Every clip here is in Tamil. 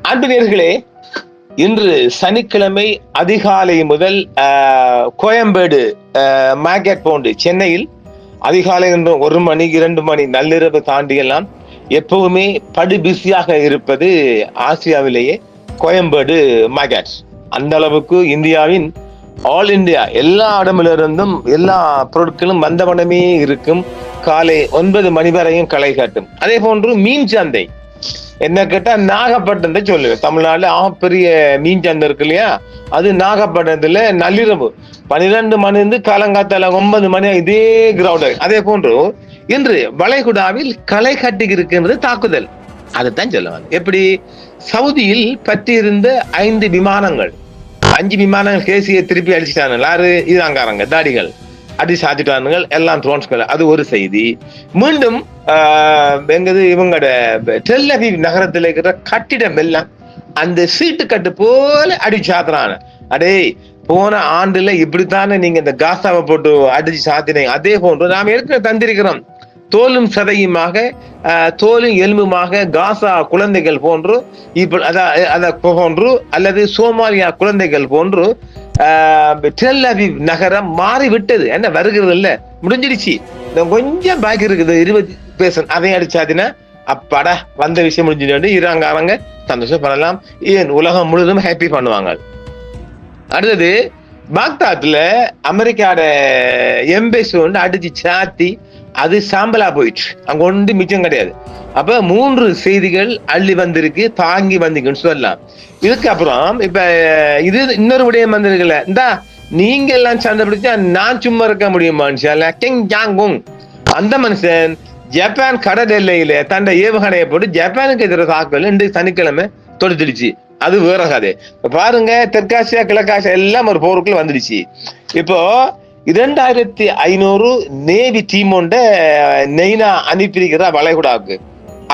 அன்பினர்களே, இன்று சனிக்கிழமை அதிகாலை முதல் கோயம்பேடு மார்க்கெட் போன்று சென்னையில் அதிகாலை 1 மணி 2 மணி நள்ளிரவு தாண்டியெல்லாம் எப்பவுமே படு பிஸியாக இருப்பது ஆசியாவிலேயே கோயம்பேடு மார்க்கெட். அந்த அளவுக்கு இந்தியாவின் ஆல் இந்தியா எல்லா இடமிலிருந்தும் எல்லா பொருட்களும் வந்தவனமே இருக்கும். காலை 9 மணி வரையும் களை காட்டும். அதே போன்று மீன் சந்தை என்ன கேட்டா நாகப்பட்டினத்தை சொல்லுவேன். தமிழ்நாடுல ஆகப்பெரிய மீன் சந்தை இருக்கு இல்லையா, அது நாகப்பட்டினத்துல நள்ளிரவு 12 மணி இருந்து காலங்காத்தால 9 மணி இதே கிரவுண்ட். அதே போன்று இன்று வளைகுடாவில் களை கட்டி இருக்கின்றது தாக்குதல். அதைத்தான் சொல்லுவாங்க. எப்படி சவுதியில் பற்றியிருந்த 5 விமானங்கள் 5 விமானங்கள் கேசியை திருப்பி அடிச்சுட்டாங்க. யாரு? ஈரான்காரங்க தாடிகள் அடி சாத்திட்டானுங்கள், எல்லாம் ட்ரோன்ஸ்கள். அது ஒரு செய்தி. மீண்டும் எங்கது இவங்களோட டெல் அவீவ் நகரத்தில் இருக்கிற கட்டிடம் எல்லாம் அந்த சீட்டு கட்டு போல அடி சாத்துறாங்க. அடே, போன ஆண்டுல இப்படித்தானே நீங்க இந்த காசாவை போட்டு அடிச்சு சாத்தினீங்க. அதே போன்று நாம் ஏற்கனவே தந்திருக்கிறோம். தோலும் சதையுமாக தோலும் எலும்புமாக காசா குழந்தைகள் போன்று போன்று அல்லது சோமாலியா குழந்தைகள் போன்று டெல் அவீவ் நகரம் மாறிவிட்டது. என்ன வருகிறது இல்ல, முடிஞ்சிடுச்சு. கொஞ்சம் பாக்கி இருக்குது 20%. அதை அடிச்சாதினா அப்பாடா வந்த விஷயம் முடிஞ்சுட்டு ஈரான்காரங்க சந்தோஷப்படலாம். ஏன் உலகம் முழுவதும் ஹாப்பி பண்ணுவாங்க. அடுத்தது பாக்தாத்ல அமெரிக்காவோட எம்பேசி ஒன்று அடிச்சு சாத்தி அது சாம்பலா போயிடுச்சு. அங்க ஒன்று மிச்சம் கிடையாது. அப்ப 3 செய்திகள் அள்ளி வந்திருக்கு, தாங்கி வந்தீங்கன்னு சொல்லலாம். இதுக்கு அப்புறம் இப்ப இது இன்னொரு விடயம் வந்திருக்குல்ல, இந்தா நீங்க எல்லாம் சண்டை பிடிச்சா நான் சும்மா இருக்க முடியுமா? அந்த மனுஷன் ஜப்பான் கடல் எல்லையில தன்னை ஏவுகணையை போட்டு ஜப்பானுக்கு எதிராக தாக்குதல் இன்று சனிக்கிழமை தொடுத்துடுச்சு. அது வேற கதை. பாருங்க, தெற்காசியா கிழக்காசியா எல்லாம் ஒரு போருக்குள்ள வந்துடுச்சு. இப்போ 2500 நேவி டீம் ஒன்றை நெய்னா அனுப்பியிருக்கிற வளைகுடாவுக்கு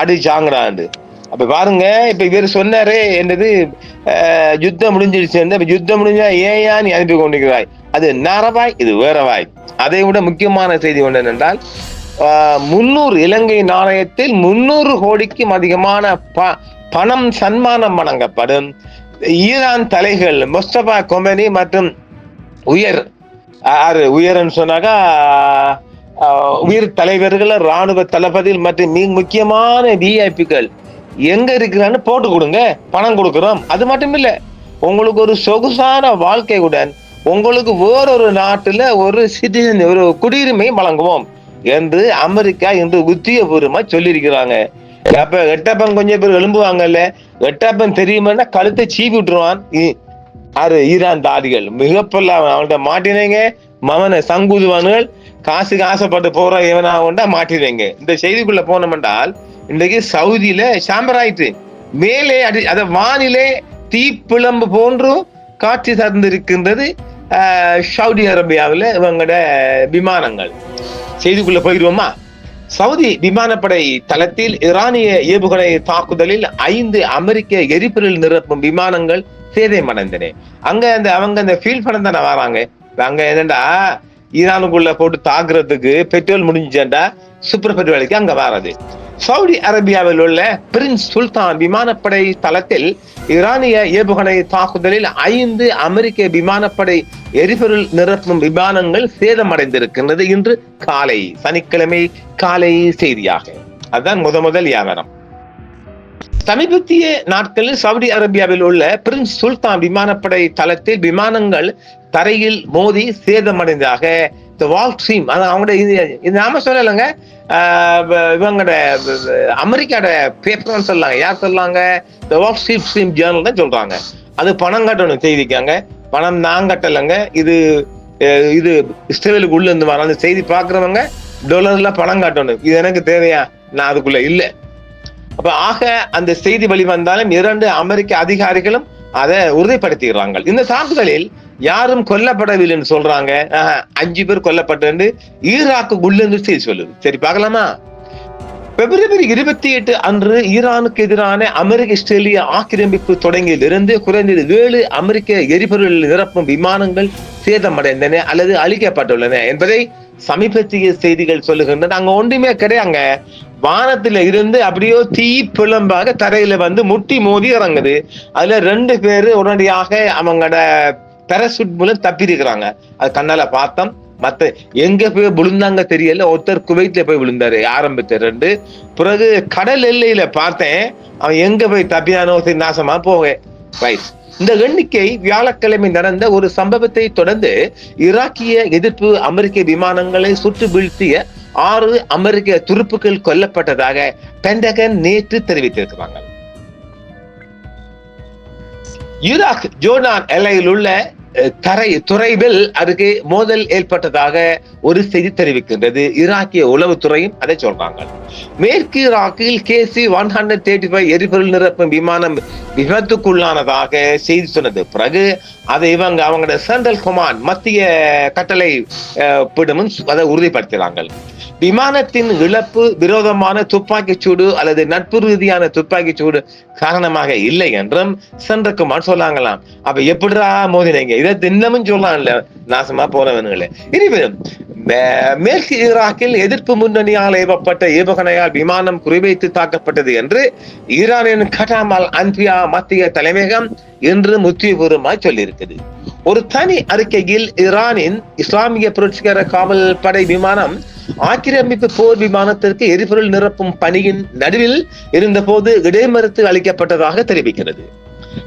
அடிச்சாங்கடாண்டு. அப்ப பாருங்க, இப்ப இவர் சொன்னாரே என்னது யுத்தம் முடிஞ்சிடுச்சு. யுத்தம் முடிஞ்சா ஏயா நீ அனுப்பி கொண்டிருக்கிறாய்? அது நாரவாய், இது வேறவாய். அதை விட முக்கியமான செய்தி ஒன்று என்னென்றால் 300 இலங்கை நாணயத்தில் 300 கோடிக்கும் அதிகமான பணம் சன்மானம் வழங்கப்படும். ஈரான் தலைகள் முஸ்தபா கொமேனி மற்றும் உயர்ன்னு சொன்னாக்கா உயர் தலைவர்கள், ராணுவ தளபதிகள் மற்றும் மிக முக்கியமான விஐபிக்கள் எங்க இருக்கிறான்னு போட்டு கொடுங்க, பணம் கொடுக்கிறோம். அது மட்டும் இல்ல, உங்களுக்கு ஒரு சொகுசான வாழ்க்கையுடன் உங்களுக்கு வேறொரு நாட்டுல ஒரு சிட்டிசன், ஒரு குடியுரிமை வழங்குவோம் என்று அமெரிக்கா இன்று உத்தியபூர்வமா சொல்லியிருக்கிறாங்க. அப்ப எட்டப்பன் கொஞ்சம் பேர் எழும்புவாங்கல்ல, எட்டப்பன் தெரியுமா கழுத்தை சீவி விட்டுருவான். ஈரான் தாதிகள் மிகப்பெரிய அவன்கிட்ட மாட்டினீங்க, மவனை சங்குதுவானுகள், காசுக்கு ஆசைப்பட்டு போற எவனா கொண்டா மாட்டினீங்க. இந்த செய்திக்குள்ள போனோம் என்றால் இன்றைக்கு சவுதியில சாம்பராயிற்று. மேலே அத வானிலே தீப்பிழம்பு போன்று காட்சி தந்திருக்கின்றது சவுதி அரேபியாவில் இவங்களோட விமானங்கள். செய்திக்குள்ள போயிடுவோமா? சவுதி விமானப்படை தளத்தில் ஈரானிய ஏவுகணை தாக்குதலில் 5 அமெரிக்க எரிபொருள் நிரப்பும் விமானங்கள் சேதமடைந்தன. அங்க அவங்க அந்த ஃபீல் பண்ண தானே வராங்க. அங்க என்னண்டா ஈரானுக்குள்ள போட்டு தாக்குறதுக்கு பெட்ரோல் முடிஞ்சுட்டா சூப்பர் பெட்ரோலுக்கு அங்க வராது. சவுதி அரேபியாவில் உள்ள பிரின்ஸ் சுல்தான் விமானப்படை தளத்தில் ஈரானிய ஏவுகணை தாக்குதலில் 5 அமெரிக்க விமானப்படை எரிபொருள் நிரப்பும் விமானங்கள் சேதமடைந்திருக்கின்றது. இன்று காலை சனிக்கிழமை காலை செய்தியாக. அதுதான் முதல் வியாபாரம். சமீபத்திய நாட்களில் சவுதி அரேபியாவில் உள்ள பிரின்ஸ் சுல்தான் விமானப்படை தளத்தில் விமானங்கள் தரையில் மோதி சேதமடைந்ததாக நாம சொல்லலைங்க, இவங்களோட அமெரிக்காவோட பேப்பர் சொல்லாங்க. யார் சொல்லாங்க? ஜேர்னல் தான் சொல்றாங்க. அது பணம் கட்டணும் செய்திக்காங்க. பணம் நான் கட்டலைங்க. இது இஸ்ரேலுக்கு உள்ள இருந்து வர அந்த செய்தி பாக்குறவங்க $ல பணம் காட்டணும். இது எனக்கு தேவையா? நான் அதுக்குள்ள இல்லை. அப்ப அந்த செய்தி வெளிவந்தாலும் 2 அமெரிக்க அதிகாரிகளும் அதை உறுதிப்படுத்துகிறாங்க. இந்த தாக்குதலில் யாரும் கொல்லப்படவில்லைன்னு சொல்றாங்க. 5 பேர் கொல்லப்பட்டு ஈராக்கு உள்ள செய்தி சொல்லுது. சரி, பார்க்கலாமா? பிப்ரவரி 28 அன்று ஈரானுக்கு எதிரான அமெரிக்க இஸ்ரேலிய ஆக்கிரமிப்பு தொடங்கியிலிருந்து குறைந்தது 7 அமெரிக்க எரிபொருள் நிரப்பும் விமானங்கள் சேதமடைந்தன அல்லது அழிக்கப்பட்டுள்ளன என்பதை சமீபத்திய செய்திகள் சொல்லுகின்றன அங்க ஒன்றுமே கிடையாங்க. வானத்துல இருந்து அப்படியோ தீ பிளம்பாக தரையில வந்து முட்டி மோதி இறங்குது. அதுல 2 பேரு உடனடியாக அவங்களோட பேராசூட் மூலம் தப்பி இருக்கிறாங்க. அது கண்ணால பார்த்தோம். மத்த எங்க போய் விழுந்தாங்க தெரியல. ஒருத்தர் குவைத்ல போய் விழுந்தாரு ஆரம்பத்தை 2. பிறகு கடல் எல்லையில பார்த்தேன். அவன் எங்க போய் தப்பியானோ நாசமா போவேன். ரைட். இந்த எண்ணிக்கை வியாழக்கிழமை நடந்த ஒரு சம்பவத்தை தொடர்ந்து ஈராக்கிய எதிர்ப்பு அமெரிக்க விமானங்களை சுட்டு வீழ்த்திய 6 அமெரிக்க துருப்புக்கள் கொல்லப்பட்டதாக பென்டகன் நேற்று தெரிவித்திருக்கிறாங்க. ஈராக் ஜோர்டான் எல்லையில் உள்ள துறைவில் அருகே மோதல் ஏற்பட்டதாக ஒரு செய்தி தெரிவிக்கின்றது. ஈராக்கிய உளவுத்துறையும் அதை சொல்றாங்க. மேற்கு ஈராக்கில் KC-135 எரிபொருள் நிரப்பும் விமானம் விபத்துக்குள்ளானதாக செய்தி சொன்னது. பிறகு அதை அவங்களோட சென்ட்ரல் கமாண்ட் மத்திய கட்டளை பீடமும் அதை உறுதிப்படுத்தினாங்க. விமானத்தின் இழப்பு விரோதமான துப்பாக்கி சூடு அல்லது நட்பு ரீதியான துப்பாக்கி சூடு காரணமாக இல்லை என்றும் சென்ட்ரல் கமாண்ட் சொல்லாங்களாம். அப்ப எப்படிடா மோதினீங்க? இதை தினமும் சொல்லலாம்ல, நாசமா போனவனுங்களே. இனிமேலும் மேற்கு ஈராக்கில் எதிர்ப்பு முன்னணியால் ஏவப்பட்ட ஏவுகணையால் விமானம் குறிவைத்து தாக்கப்பட்டது என்று ஈரானின் கட்டாமல் அன்பியா மத்திய தலைமையகம் என்று முத்தியபூர்வமாய் சொல்லியிருக்குது. ஒரு தனி அறிக்கையில் ஈரானின் இஸ்லாமிய புரட்சிகர காவல் படை விமானம் ஆக்கிரமிப்பு போர் விமானத்திற்கு எரிபொருள் நிரப்பும் பணியின் நடுவில் இருந்தபோது இடைமறுத்து அளிக்கப்பட்டதாக தெரிவிக்கிறது.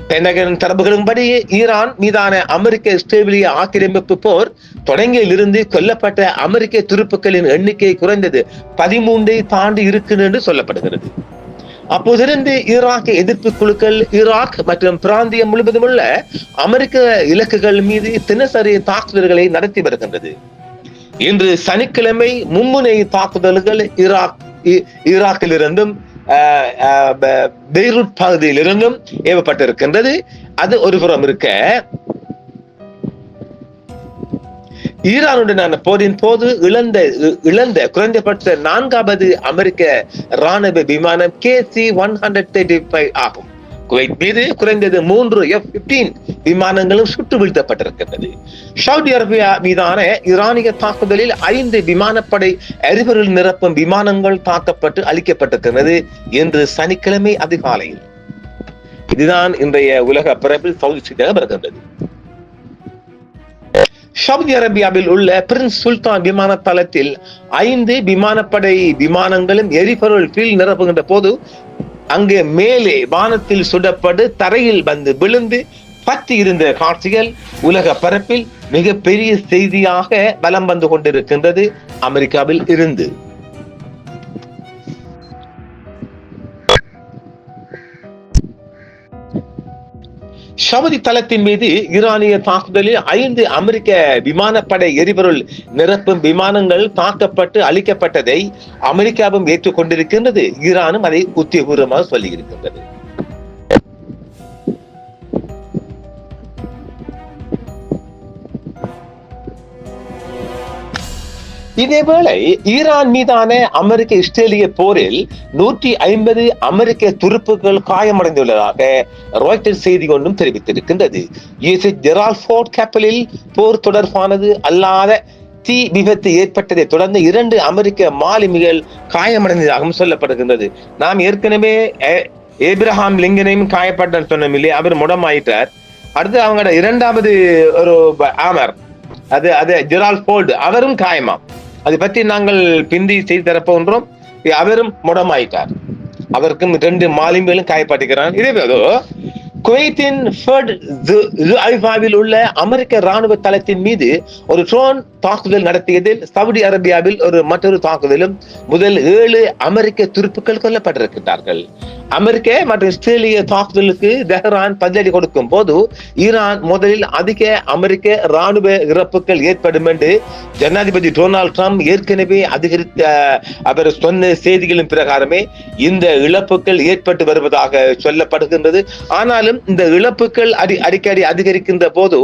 பென்டகன் தரப்புகளின்படி ஈரான் மீதான அமெரிக்க இஸ்ரேலிய ஆக்கிரமிப்பு போர் தொடங்கியிலிருந்து கொல்லப்பட்ட அமெரிக்க துருப்புக்களின் எண்ணிக்கை குறைந்தது 13 தாண்டி இருக்குது என்று சொல்லப்படுகிறது. அப்போதிருந்து ஈராக் எதிர்ப்பு குழுக்கள் ஈராக் மற்றும் பிராந்தியம் முழுவதும் உள்ள அமெரிக்க இலக்குகள் மீது தினசரி தாக்குதல்களை நடத்தி வருகின்றது. இன்று சனிக்கிழமை மும்முனை தாக்குதல்கள் ஈராக்கிலிருந்தும் பெய்ரூட் பகுதியிலிருந்தும் ஏவப்பட்டிருக்கின்றது. அது ஒருபுறம் இருக்க, ஈரானுடனான போரின் போது இழந்த குறைந்தபட்ச 4வது அமெரிக்க ராணுவ விமானம் KC-135 ஆகும். குவைத் மீது குறைந்தது 3 F-15 விமானங்களும் சுட்டு வீழ்த்தப்பட்டிருக்கின்றது. சவுதி அரேபியா மீதான ஈரானிய தாக்குதலில் 5 விமானப்படை எரிபொருள் நிரப்பும் விமானங்கள் தாக்கப்பட்டு அளிக்கப்பட்டிருக்கிறது என்று சனிக்கிழமை அதிகாலையில். இதுதான் இன்றைய உலக பரப்பில் சவுதி செய்தியாக வருகின்றது. சவுதி அரேபியாவில் உள்ள பிரின்ஸ் சுல்தான் விமான தளத்தில் 5 விமானப்படை விமானங்களும் எரிபொருள் கீழ் நிரப்புகின்ற போது அங்கே மேலே வானத்தில் சுடப்பட்டு தரையில் வந்து விழுந்து பற்றி இருந்த காட்சிகள் உலக பரப்பில் மிக பெரிய செய்தியாக பலம் வந்து கொண்டிருக்கின்றது. அமெரிக்காவில் இருந்து சவுதி தளத்தின் மீது ஈரானிய தாக்குதலில் 5 அமெரிக்க விமானப்படை எரிபொருள் நிரப்பும் விமானங்கள் தாக்கப்பட்டு அளிக்கப்பட்டதை அமெரிக்காவும் ஏற்றுக்கொண்டிருக்கின்றது. ஈரானும் அதை உத்தியபூர்வமாக சொல்லி இருக்கின்றது. இதேவேளை ஈரான் மீதான அமெரிக்க இஸ்ரேலிய போரில் 150 அமெரிக்க துருப்புகள் காயமடைந்துள்ளதாக ராய்ட்டர்ஸ் செய்தி ஒன்றும் தெரிவித்திருக்கின்றது. ஜெரால்ட் ஃபோர்ட் கப்பலில் போர் தொடர்பானது அல்லாத தீ விபத்து ஏற்பட்டதை தொடர்ந்து 2 அமெரிக்க மாலுமிகள் காயமடைந்ததாகவும் சொல்லப்படுகின்றது. நாம் ஏற்கனவே ஏப்ரஹாம் லிங்கனையும் காயப்பட்ட சொன்னோம், அவர் முடமாயிட்டார். அடுத்து அவங்களோட 2வது ஒரு ஆமர் அது ஜெரால்ட் ஃபோர்ட், அவரும் காயமாம். அதை பற்றி நாங்கள் பிந்தி செய்து தரப்போன்றோம். அவரும் முடமாயிட்டார். அவருக்கும் 2 மாலுமிகளும் காயப்பட்டிருக்கிறார். இதேபோது குவைத்தின் உள்ள அமெரிக்க ராணுவ தளத்தின் மீது ஒரு ட்ரோன் தாக்குதல் நடத்தியதில் சவுதி அரேபியாவில் மற்றொரு தாக்குதலும் முதல் 7 அமெரிக்க துருப்புக்கள் கொல்லப்பட்டிருக்கிறார்கள். அமெரிக்க மற்றும் இஸ்ரேலிய தாக்குதலுக்கு தெஹ்ரான் பதிலடி கொடுக்கும் போது ஈரான் முதலில் அதிக அமெரிக்க ராணுவ இறப்புகள் ஏற்படும் என்று ஜனாதிபதி டொனால்ட் ட்ரம்ப் ஏற்கனவே அதிகரித்த அவர் சொன்ன செய்திகளின் பிரகாரமே இந்த இழப்புகள் ஏற்பட்டு வருவதாக சொல்லப்படுகின்றது. ஆனாலும் இந்த இழப்புகள் அடிக்கடி அதிகரிக்கின்ற போது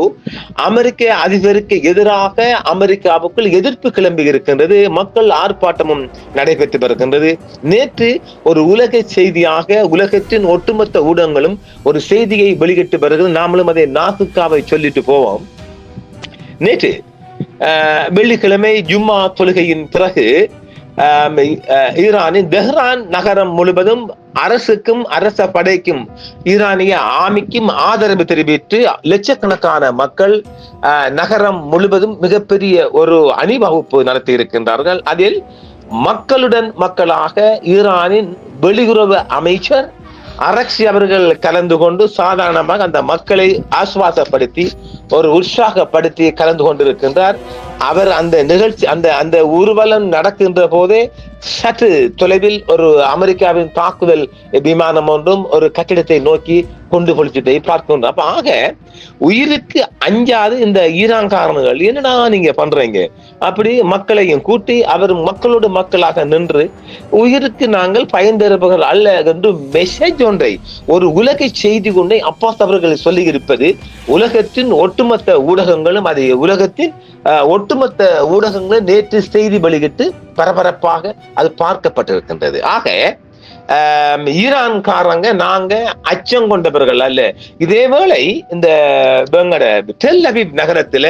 அமெரிக்க அதிபருக்கு எதிராக அமெரிக்காவுக்குள் எதிர்ப்பு கிளம்பி இருக்கின்றது. மக்கள் ஆர்ப்பாட்டமும் நடைபெற்று வருகின்றது. நேற்று ஒரு உலக செய்தியாக உலகத்தின் ஒட்டுமொத்த ஊடகங்களும் ஒரு செய்தியை வெளியிட்டு வருகிறது. நாமளும் அதை நாசுக்காவை சொல்லிட்டு போவோம். நேற்று வெள்ளிக்கிழமை ஜும்மா தொழுகையின் பிறகு ஈரானின் தெஹ்ரான் நகரம் முழுவதும் அரசுக்கும் அரச படைக்கும் ஈரானிய ஆமிக்கும் ஆதரவு தெரிவித்து லட்சக்கணக்கான மக்கள் நகரம் முழுவதும் மிகப்பெரிய ஒரு அணிவகுப்பு நடத்தி இருக்கின்றார்கள். அதில் மக்களுடன் மக்களாக ஈரானின் வெளியுறவு அமைச்சர் அரக்சி அவர்கள் கலந்து கொண்டு சாதாரணமாக அந்த மக்களை ஆசுவாசப்படுத்தி ஒரு உற்சாகப்படுத்தி கலந்து கொண்டிருக்கின்றார். அவர் அந்த நிகழ்ச்சி அந்த ஊர்வலம் நடக்கின்ற போதே சற்று தொலைவில் ஒரு அமெரிக்காவின் தாக்குதல் விமானம் ஒன்றும் ஒரு கட்டிடத்தை நோக்கி கொண்டு பொழிச்சதை பார்க்கின்றோம். அப்ப ஆக உயிருக்கு அஞ்சாது இந்த ஈரான்காரர்கள் என்னடா நீங்க பண்றீங்க அப்படி மக்களையும் கூட்டி அவர் மக்களோடு மக்களாக நின்று உயிருக்கு நாங்கள் பயன்பெறுபவர்கள் அல்ல என்று மெசேஜ் ஒன்றை ஒரு உலக செய்தி கொண்டை அப்பாஸ் அவர்கள் சொல்லி இருப்பது உலகத்தின் ஒட்டுமொத்த ஊடகங்களும் அது உலகத்தின் ஒட்டுமொத்த ஊடகங்களும் நேற்று செய்தி வெளியிட்டு பரபரப்பாக அது பார்க்கப்பட்டிருக்கின்றது. ஆக ஈரான்காரங்க நாங்க அச்சம் கொண்டவர்கள் அல்ல. இதேவேளை இந்த டெல் அவீவ் நகரத்துல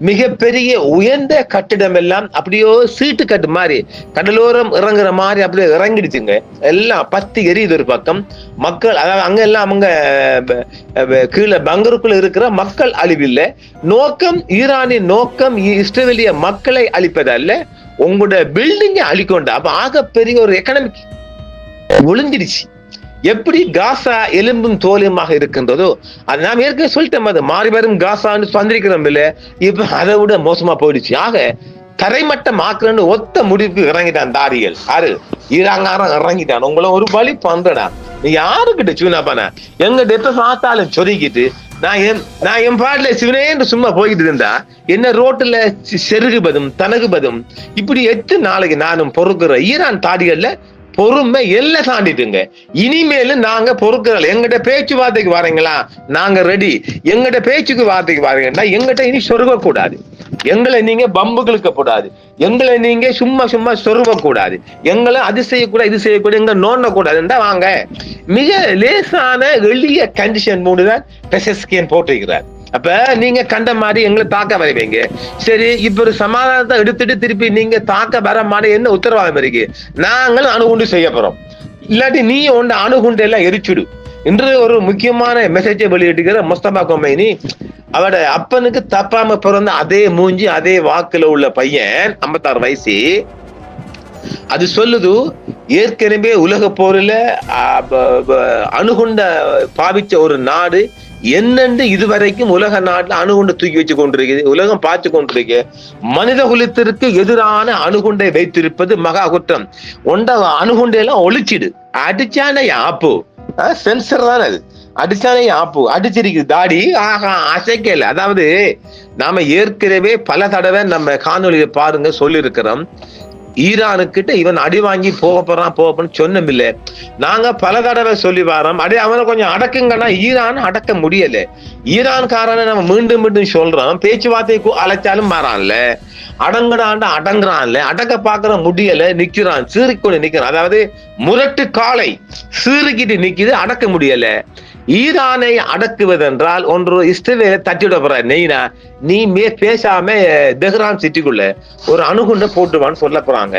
மிகப்பெரிய உயர்ந்த கட்டிடம் எல்லாம் அப்படியோ சீட்டு கட்டு மாதிரி கடலோரம் இறங்குற மாதிரி அப்படியே இறங்கிடுச்சுங்க. எல்லாம் பத்தி எரியுது ஒரு பக்கம். மக்கள் அதாவது அங்க எல்லாம் அவங்க கீழே பங்கருக்குள்ள இருக்கிற மக்கள் அழிவில்லை. நோக்கம் ஈரானின் நோக்கம் இஸ்ரேலிய மக்களை அழிப்பதல்ல, உங்களோட பில்டிங்கை அழிக்கொண்ட. அப்ப ஆகப்பெரிய ஒரு எக்கனாமிக் ஒளிஞ்சிடுச்சு. எப்படி காசா எலும்பும் தோலுமாக இருக்கின்றதோ அது நாம் ஏற்கனவே சொல்லிட்டோம். அது மாறி வரும் காசான்னு சந்திரிக்கிறோம் இல்ல, இப்ப அதை விட மோசமா போயிடுச்சு. ஆக தரைமட்டம் ஆக்குறன்னு ஒத்த முடிவுக்கு இறங்கிட்டான் தாரிகள். ஆறு ஈராங்காரம் இறங்கிட்டான். உங்களை ஒரு வழி பண்றடா, நீ யாருக்கிட்ட சூனாப்பானா எங்க எப்ப பார்த்தாலும் சொருகிட்டு நான் என் பாட்டுல சிவனேன்னு சும்மா போய்கிட்டு இருந்தா என்ன ரோட்டுல செருகுபதும் தனகுபதும் இப்படி எட்டு நாளைக்கு நானும் பொறுக்கிற ஈரான் தாடிகள்ல பொறுமை எல்லாம் தாண்டிட்டுங்க. இனிமேலும் நாங்க பொறுக்கிறோம். எங்கிட்ட பேச்சுவார்த்தைக்கு வரீங்களா, நாங்க ரெடி. எங்கிட்ட பேச்சுக்கு வார்த்தைக்கு வரீங்கன்னா எங்கிட்ட இனி சொருக கூடாது. எங்களை நீங்க பம்புகளுக்க கூடாது. எங்களை நீங்க சும்மா சும்மா சொருக கூடாது. எங்களை அது செய்யக்கூடாது இது செய்யக்கூடாது எங்க நோண்ட கூடாதுன்னா வாங்க. மிக லேசான எளிய கண்டிஷன் மூணுதான் பெசஸ்கியன் போட்டிருக்கிறார். அப்ப நீங்க கண்ட மாதிரி எங்களை தாக்க வருவீங்க. சரி, இப்ப ஒரு சமாதானத்தை எடுத்துட்டு திருப்பி நீங்க தாக்க வர மாதிரி என்ன உத்தரவாதம் இருக்கு? நாங்களும் அணுகுண்டு செய்ய போறோம். இல்லாட்டி நீ ஒன்று அணுகுண்டு எல்லாம் எரிச்சுடு. இன்று ஒரு முக்கியமான மெசேஜை வெளியிட்டுக்கிற முஸ்தபா கொமைனி அவட அப்பனுக்கு தப்பாம பிறந்த அதே மூஞ்சி அதே வாக்குல உள்ள பையன் 56 வயசு. அது சொல்லுது ஏற்கனவே உலக போரில அணுகுண்ட பாவிச்ச ஒரு நாடு என்னென்று இதுவரைக்கும் உலக நாட்டுல அணுகுண்டை தூக்கி வச்சு கொண்டிருக்குது. உலகம் பார்த்து கொண்டிருக்கு. மனித குலத்திற்கு எதிரான அணுகுண்டை வைத்திருப்பது மகா குற்றம். அணுகுண்டையெல்லாம் ஒழிச்சிடு. அடிச்சானே ஆப்பு சென்சர் தானே அது. அடிச்சானே ஆப்பு அடிச்சிருக்குது தாடி அசைக்கல. அதாவது நாம ஏற்கனவே பல தடவை நம்ம காணொலியை பாருங்க சொல்லி இருக்கிறோம். ஈரானுக்கிட்ட இவன் அடி வாங்கி போக போறான்னு சொன்னோம் இல்ல. நாங்க பல தடவை சொல்லி வரோம். அவனை கொஞ்சம் அடக்குங்கன்னா ஈரான் அடக்க முடியல. ஈரான்காரனை நம்ம மீண்டும் மீண்டும் சொல்றோம். பேச்சுவார்த்தை அழைச்சாலும் வரான்ல, அடங்குடான்டா அடங்குறான்ல, அடக்க பாக்குற முடியல, நிக்கிறான், சீறிக்கொண்டு நிக்கிறான். அதாவது முரட்டு காலை சீறிக்கிட்டு நிக்குது, அடக்க முடியல. ஈரானை அடக்குவதென்றால் ஒன்று இஸ்ரேலை தட்டிவிட போற நெய்னா நீ பேசாம தெஹ்ரான் சிட்டிக்குள்ள ஒரு அணுகுண்டை போட்டுவான்னு சொல்ல போறாங்க.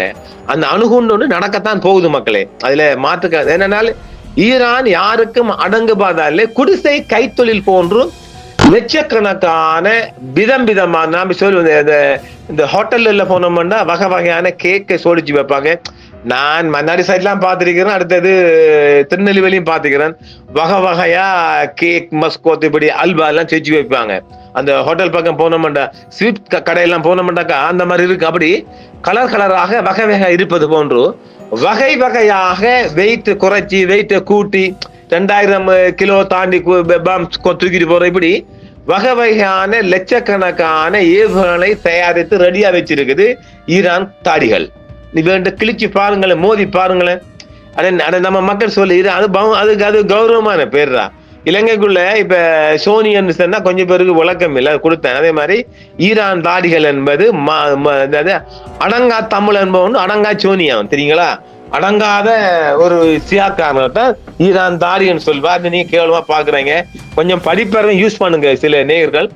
அந்த அணுகுண்டு ஒன்று நடக்கத்தான் போகுது மக்களே. அதுல மாற்றுக்க என்னன்னால ஈரான் யாருக்கும் அடங்குபாதாலே குடிசை கைத்தொழில் போன்றும் லட்சக்கணக்கான விதமான நாம சொல்லுவோம். இந்த ஹோட்டல்ல போனோம்னா வகை வகையான கேக்கை சோடிச்சு வைப்பாங்க. நான் மன்னாடி சைட்லாம் பார்த்திருக்கிறேன். அடுத்தது திருநெல்வேலியும் பார்த்துக்கிறேன். வகை வகையா கேக் மஸ்கோத் இப்படி அல்வா எல்லாம் செஞ்சு வைப்பாங்க. அந்த ஹோட்டல் பக்கம் போனோம்டா ஸ்வீட் கடையெல்லாம் போனோம்டாக்கா அந்த மாதிரி இருக்கு. அப்படி கலர் கலராக வகை வகை இருப்பது போன்று வகை வகையாக வெயிட் குறைச்சி வெயிட்டை கூட்டி 2000 கிலோ தாண்டி தூக்கிட்டு போற இப்படி வகை வகையான லட்சக்கணக்கான ஏவுகணை தயாரித்து ரெடியா வச்சிருக்குது ஈரான் தாடிகள். நீ வேண்ட கிழிச்சு பாருங்களேன், மோதி பாருங்களேன். அதை நம்ம மக்கள் சொல்லி அது கௌரவமான பேர்ரா. இலங்கைக்குள்ள இப்ப சோனியன் சொன்னா கொஞ்சம் பேருக்கு விளக்கம் இல்லை, கொடுத்தேன். அதே மாதிரி ஈரான் தாடிகள் என்பது அடங்கா தமிழ் என்பவன் அடங்கா சோனியாவன் தெரியுங்களா? அடங்காத ஒரு சியாக்காரர்கள் தான் ஈரான் தாரியன்னு சொல்வா. அது நீங்க கேவலமா பாக்குறீங்க. கொஞ்சம் படிப்பறிவை யூஸ் பண்ணுங்க. சில நேயர்கள்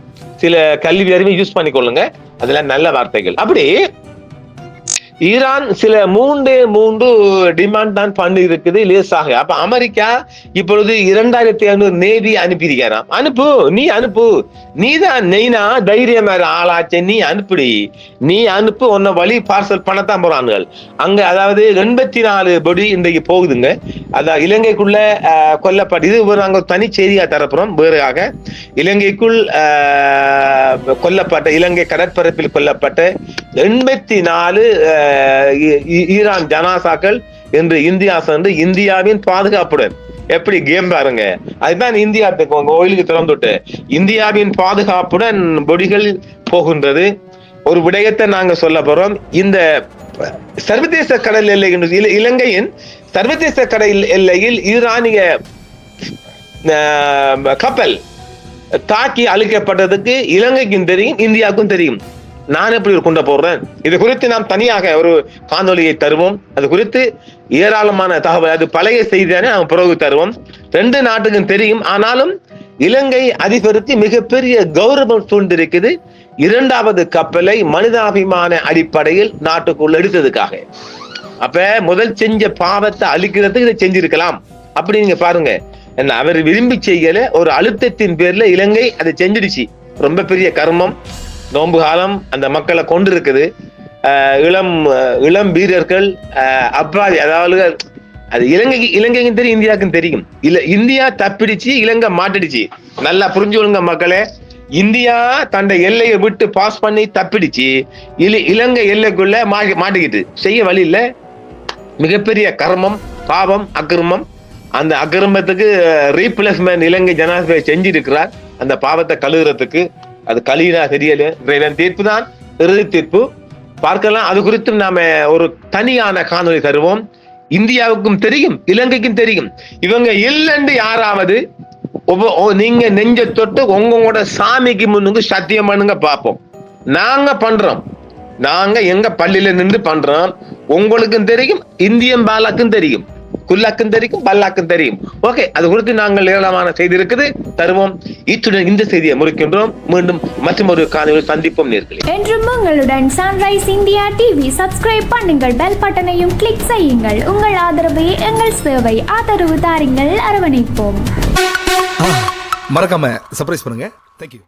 சில கல்வி அறிவை யூஸ் பண்ணிக்கொள்ளுங்க. அதெல்லாம் நல்ல வார்த்தைகள். அப்படி ஈரான் சில மூன்று டிமாண்ட் தான் பண்ணி இருக்குது லேசாக. அப்ப அமெரிக்கா இப்பொழுது 2500 நேவி அனுப்பியிருக்காராம். அனுப்பு, நீ அனுப்பு, நீதான் நெய்னா தைரியம் ஆளாச்சு, நீ அனுப்புடி, நீ அனுப்பு. உன்ன வழி பார்சல் பண்ணத்தான் போறானுகள் அங்க. அதாவது 84 பொடி இன்றைக்கு போகுதுங்க. அதான் இலங்கைக்குள்ள கொல்லப்பட்ட இது நாங்க தனி செய்தியா தரப்புறோம். வேறாக இலங்கைக்குள் கொல்லப்பட்ட, இலங்கை கடற்பரப்பில் கொல்லப்பட்ட 84 ஈரான் ஜனாசாக்கள் என்று இந்தியா சென்று இந்தியாவின் பாதுகாப்புடன் எப்படி கேம் பாருங்க. அதுதான் இந்தியா கோயிலுக்கு திறந்துட்டு இந்தியாவின் பாதுகாப்புடன் பொடிகள் போகின்றது. ஒரு விடயத்தை நாங்க சொல்ல போறோம். இந்த சர்வதேச கடல் எல்லை, இலங்கையின் சர்வதேச கடல் எல்லையில் ஈரானிய கப்பல் தாக்கி அழிக்கப்பட்டதுக்கு இலங்கைக்கும் தெரியும், இந்தியாவுக்கும் தெரியும். நான் எப்படி கொண்டு போடுறேன், இது குறித்து நாம் தனியாக ஒரு காணொலியை தருவோம். அது குறித்து ஏராளமான தகவல், அது பழைய செய்தியானே நாம் பிறகு தருவோம். 2 நாட்டுக்கும் தெரியும். ஆனாலும் இலங்கை அதிபருக்கு மிகப்பெரிய கௌரவம் சூழ்ந்திருக்குது 2வது கப்பலை மனிதாபிமான அடிப்படையில் நாட்டுக்குள்ள எடுத்ததுக்காக. அப்ப முதல் செஞ்ச பாவத்தை அழிக்கிறதுக்கு இதை செஞ்சிருக்கலாம். அப்படி நீங்க பாருங்க. என்ன அவர் விரும்பி செய்யல, ஒரு அழுத்தத்தின் பேர்ல இலங்கை அதை செஞ்சிடுச்சு. ரொம்ப பெரிய கர்மம். நோன்பு காலம் அந்த மக்களை கொண்டு இருக்குது. இளம் வீரர்கள் அப்பாவி, அதாவது அது இலங்கைக்கும் தெரியும், இந்தியாவுக்கும் தெரியும். இந்தியா தப்பிடுச்சு, இலங்கை மாட்டிடுச்சு. நல்லா புரிஞ்சுக்கொள்ளுங்க மக்களே. இந்தியா தன்னை எல்லையை விட்டு பாஸ் பண்ணி தப்பிடுச்சு, இலங்கை எல்லைக்குள்ள மாட்டிக்கிட்டு செய்ய வழி இல்ல. மிகப்பெரிய கர்மம், பாவம், அக்கிரமம். அந்த அக்கிரமத்துக்கு ரீப்ளேஸ்மெண்ட் இலங்கை ஜனாதிபதி செஞ்சிருக்கிறார். அந்த பாவத்தை கழுவுறதுக்கு அது கழினா தெரியல. இறைவன் தீர்ப்பு தான் இறுதி தீர்ப்பு. பார்க்கலாம். அது குறித்தும் நாம ஒரு தனியான காணொலி தருவோம். இந்தியாவுக்கும் தெரியும், இலங்கைக்கும் தெரியும். இவங்க இல்லைன்னு யாராவது நீங்க நெஞ்ச தொட்டு உங்களோட சாமிக்கு முன்னுக்கு சத்தியம் பண்ணுங்க பார்ப்போம். நாங்க பண்றோம், நாங்க எங்க பள்ளியில நின்று பண்றோம். உங்களுக்கும் தெரியும், இந்தியன் பாலாக்கும் தெரியும், குல்லாக்கும் தெரியும், பல்லாக்கும் தெரியும். ஓகே, அது குறித்து நாங்கள் ஏராளமான செய்தி இருக்குது, தருவோம். இத்துடன் இந்த செய்தியை முடிக்கின்றோம். மீண்டும் மற்றொரு காணொளியில் சந்திப்போம் நேர்களே. என்றும் உங்களுடன் சன்ரைஸ் இந்தியா டிவி. சப்ஸ்கிரைப் பண்ணுங்கள், பெல் பட்டனையும் கிளிக் செய்யுங்கள். உங்கள் ஆதரவே எங்கள் சேவை. ஆதரவு தாருங்கள், அரவணைப்போம். மறக்காம சர்ப்ரைஸ் பண்ணுங்க. தேங்க்யூ.